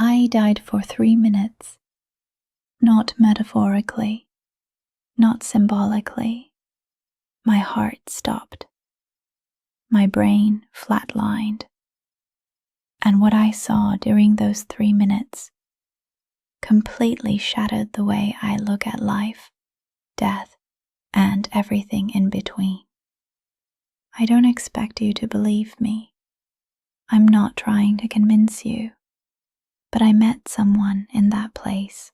I died for 3 minutes, not metaphorically, not symbolically. My heart stopped. My brain flatlined. And what I saw during those 3 minutes completely shattered the way I look at life, death, and everything in between. I don't expect you to believe me. I'm not trying to convince you, but I met someone in that place.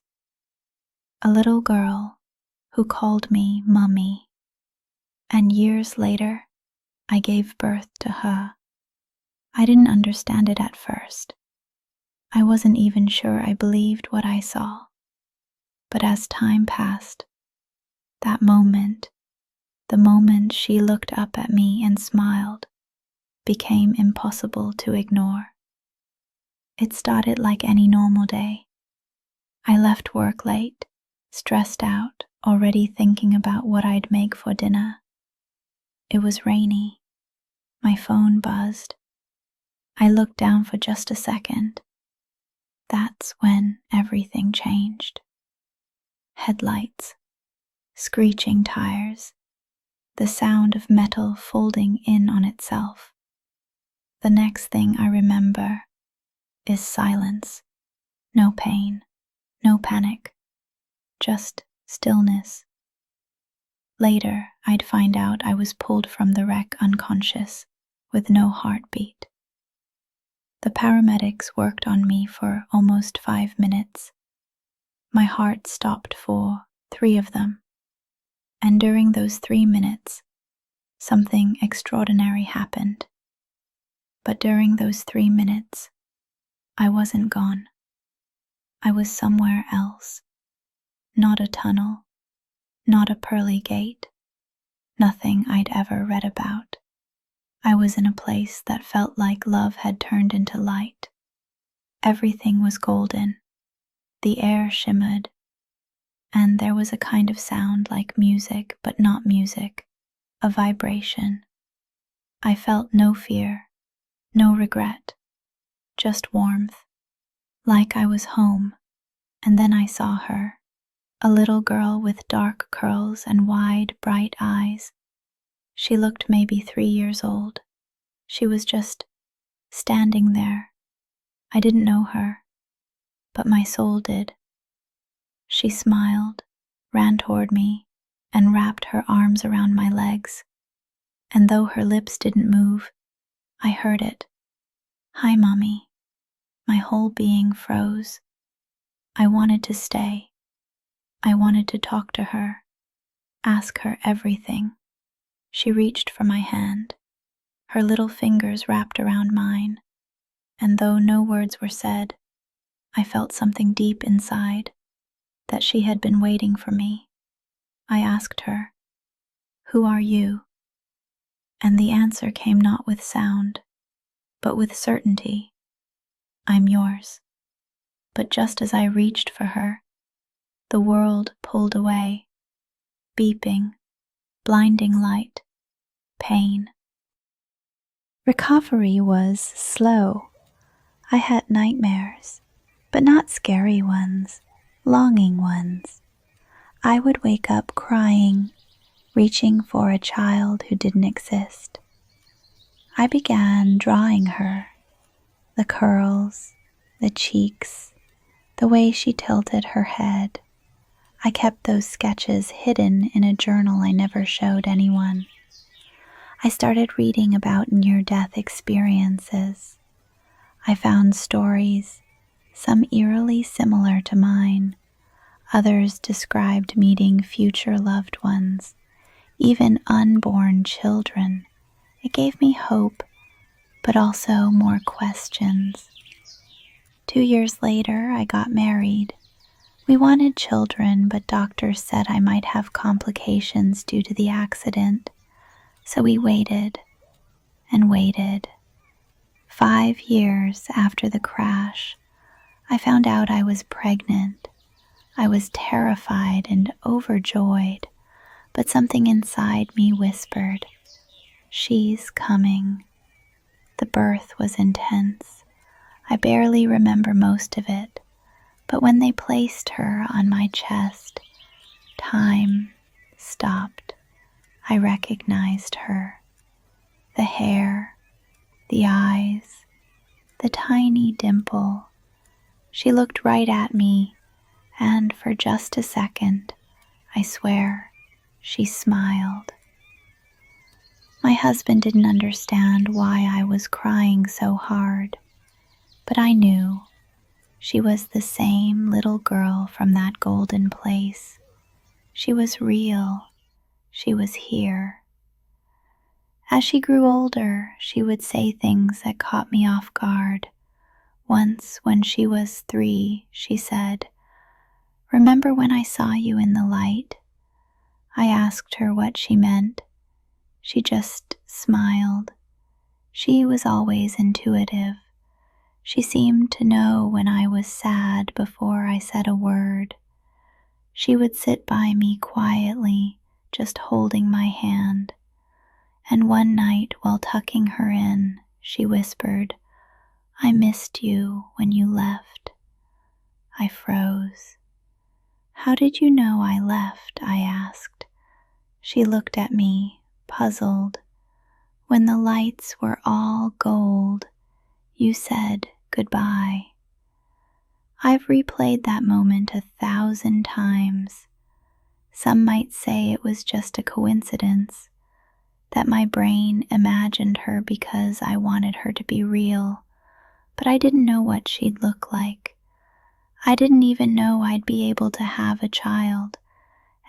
A little girl who called me Mummy, and years later, I gave birth to her. I didn't understand it at first. I wasn't even sure I believed what I saw. But as time passed, that moment, the moment she looked up at me and smiled, became impossible to ignore. It started like any normal day. I left work late, stressed out, already thinking about what I'd make for dinner. It was rainy. My phone buzzed. I looked down for just a second. That's when everything changed. Headlights, screeching tires, the sound of metal folding in on itself. The next thing I remember is silence. No pain, no panic, just stillness. Later, I'd find out I was pulled from the wreck unconscious, with no heartbeat. The paramedics worked on me for almost 5 minutes. My heart stopped for 3 of them. And during those 3 minutes, something extraordinary happened. But during those 3 minutes, I wasn't gone. I was somewhere else. Not a tunnel, not a pearly gate, nothing I'd ever read about. I was in a place that felt like love had turned into light. Everything was golden. The air shimmered, and there was a kind of sound like music, but not music, a vibration. I felt no fear, no regret, just warmth, like I was home. And then I saw her, a little girl with dark curls and wide, bright eyes. She looked maybe 3 years old. She was just standing there. I didn't know her, but my soul did. She smiled, ran toward me, and wrapped her arms around my legs. And though her lips didn't move, I heard it. "Hi, Mommy." My whole being froze. I wanted to stay. I wanted to talk to her, ask her everything. She reached for my hand. Her little fingers wrapped around mine, and though no words were said, I felt something deep inside, that she had been waiting for me. I asked her, "Who are you?" And the answer came not with sound, but with certainty. "I'm yours." But just as I reached for her, the world pulled away, beeping, blinding light, pain. Recovery was slow. I had nightmares, but not scary ones, longing ones. I would wake up crying, reaching for a child who didn't exist. I began drawing her, the curls, the cheeks, the way she tilted her head. I kept those sketches hidden in a journal I never showed anyone. I started reading about near-death experiences. I found stories, some eerily similar to mine. Others described meeting future loved ones, even unborn children. It gave me hope, but also more questions. 2 years later, I got married. We wanted children, but doctors said I might have complications due to the accident. So we waited and waited. 5 years after the crash, I found out I was pregnant. I was terrified and overjoyed, but something inside me whispered, "She's coming." The birth was intense. I barely remember most of it, but when they placed her on my chest, time stopped. I recognized her. The hair, the eyes, the tiny dimple. She looked right at me, and for just a second, I swear, she smiled. My husband didn't understand why I was crying so hard, but I knew she was the same little girl from that golden place. She was real. She was here. As she grew older, she would say things that caught me off guard. Once, when she was 3, she said, "Remember when I saw you in the light?" I asked her what she meant. She just smiled. She was always intuitive. She seemed to know when I was sad before I said a word. She would sit by me quietly, just holding my hand. And one night while tucking her in, she whispered, "I missed you when you left." I froze. "How did you know I left?" I asked. She looked at me, puzzled. "When the lights were all gold, you said goodbye." I've replayed that moment 1,000 times. Some might say it was just a coincidence, that my brain imagined her because I wanted her to be real, but I didn't know what she'd look like. I didn't even know I'd be able to have a child,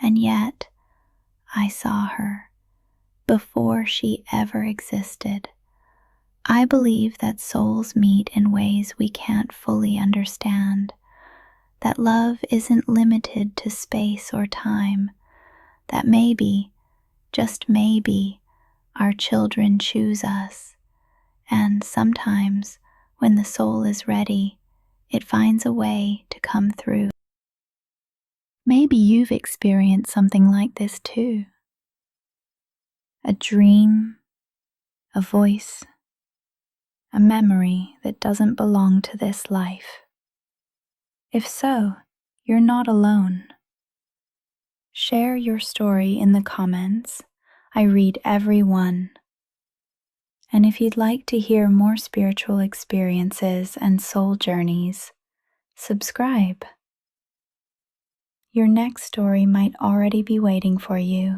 and yet I saw her before she ever existed. I believe that souls meet in ways we can't fully understand, that love isn't limited to space or time, that maybe, just maybe, our children choose us, and sometimes, when the soul is ready, it finds a way to come through. Maybe you've experienced something like this too. A dream, a voice, a memory that doesn't belong to this life. If so, you're not alone. Share your story in the comments. I read every one. And if you'd like to hear more spiritual experiences and soul journeys, subscribe. Your next story might already be waiting for you.